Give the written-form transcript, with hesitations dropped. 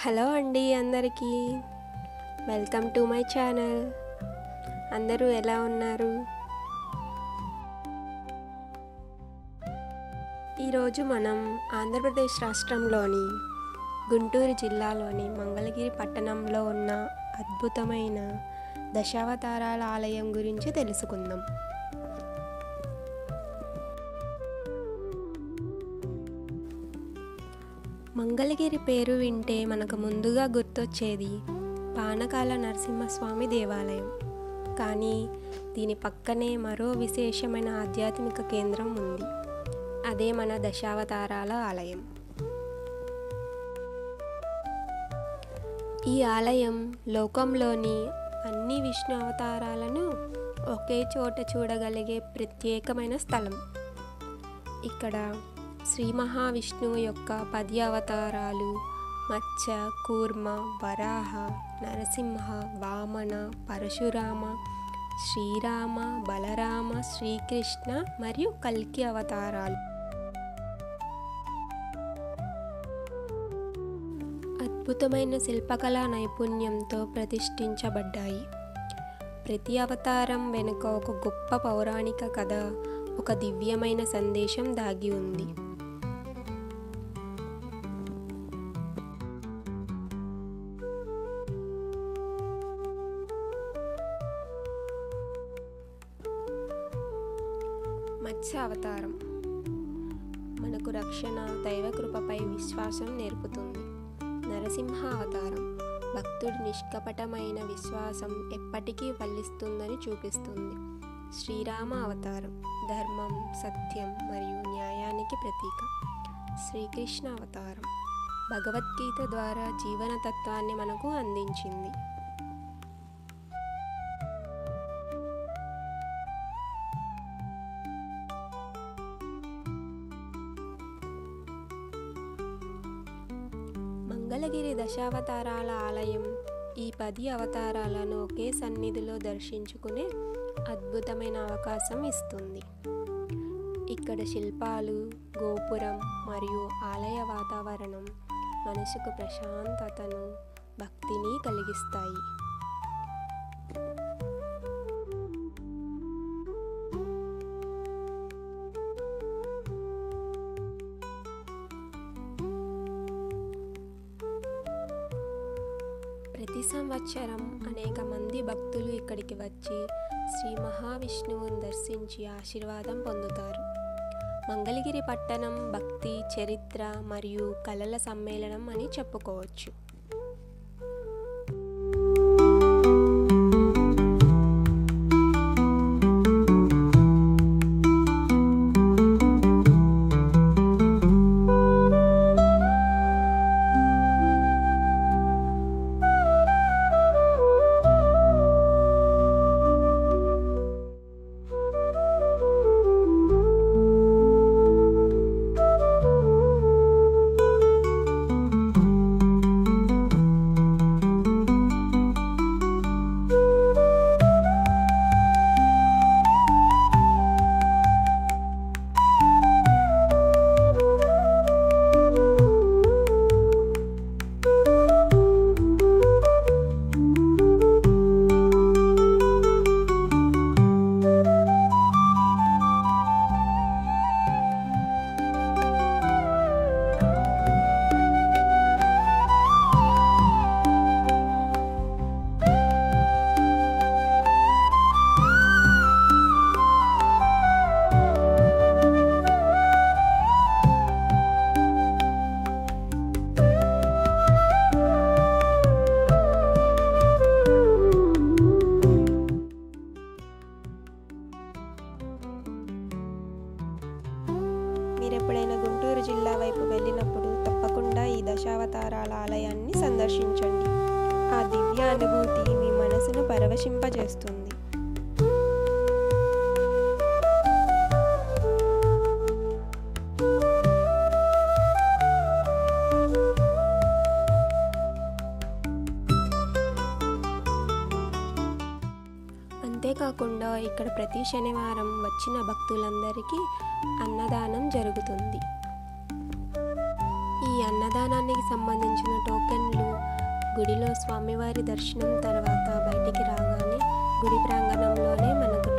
Hello అండి అందరికీ welcome to my channel. అందరూ ఎలా ఉన్నారు? ఈరోజు మనం ఆంధ్రప్రదేశ్ రాష్ట్రంలోని గుంటూరు జిల్లాలోని మంగళగిరి పట్టణంలో ఉన్న అద్భుతమైన దశావతారాల ఆలయం గురించి తెలుసుకుందాం. మంగళగిరి పేరు వింటే మనకు ముందుగా గుర్తొచ్చేది పానకాల నరసింహస్వామి దేవాలయం. కానీ దీని పక్కనే మరో విశేషమైన ఆధ్యాత్మిక కేంద్రం ఉంది. అదే మన దశావతారాల ఆలయం. ఈ ఆలయం లోకంలోని అన్ని విష్ణు అవతారాలను ఒకే చోట చూడగలిగే ప్రత్యేకమైన స్థలం. ఇక్కడ శ్రీ మహావిష్ణువు యొక్క 10 అవతారాలు మత్స్య, కూర్మ, వరాహ, నరసింహ, వామన, పరశురామ, శ్రీరామ, బలరామ, శ్రీకృష్ణ మరియు కల్కి అవతారాలు అద్భుతమైన శిల్పకళా నైపుణ్యంతో ప్రతిష్ఠించబడ్డాయి. ప్రతి అవతారం వెనుక ఒక గొప్ప పౌరాణిక కథ, ఒక దివ్యమైన సందేశం దాగి ఉంది. మత్స్య అవతారం మనకు రక్షణ, దైవకృపపై విశ్వాసం నేర్పుతుంది. నరసింహ అవతారం భక్తుడి నిష్కపటమైన విశ్వాసం ఎప్పటికీ ఫలిస్తుందని చూపిస్తుంది. శ్రీరామ అవతారం ధర్మం, సత్యం మరియు న్యాయానికి ప్రతీక. శ్రీకృష్ణ అవతారం భగవద్గీత ద్వారా జీవన తత్వాన్ని మనకు అందించింది. మంగళగిరి దశావతారాల ఆలయం ఈ 10 అవతారాలను ఒకే సన్నిధిలో దర్శించుకునే అద్భుతమైన అవకాశం ఇస్తుంది. ఇక్కడ శిల్పాలు, గోపురం మరియు ఆలయ వాతావరణం మనసుకు ప్రశాంతతను, భక్తిని కలిగిస్తాయి. ప్రతి సంవత్సరం అనేక మంది భక్తులు ఇక్కడికి వచ్చి శ్రీ మహావిష్ణువుని దర్శించి ఆశీర్వాదం పొందుతారు. మంగళగిరి పట్టణం భక్తి, చరిత్ర మరియు కళల సమ్మేళనం అని చెప్పుకోవచ్చు. మీరు ఎప్పుడైనా గుంటూరు జిల్లా వైపు వెళ్ళినప్పుడు తప్పకుండా ఈ దశావతారాల ఆలయాన్ని సందర్శించండి. ఆ దివ్య అనుభూతి మీ మనసును పరవశింపజేస్తుంది. అంతేకాకుండా ఇక్కడ ప్రతి శనివారం వచ్చిన భక్తులందరికీ అన్నదానం జరుగుతుంది. ఈ అన్నదానానికి సంబంధించిన టోకెన్లు గుడిలో స్వామివారి దర్శనం తర్వాత బయటికి రాగానే గుడి ప్రాంగణంలోనే మనకు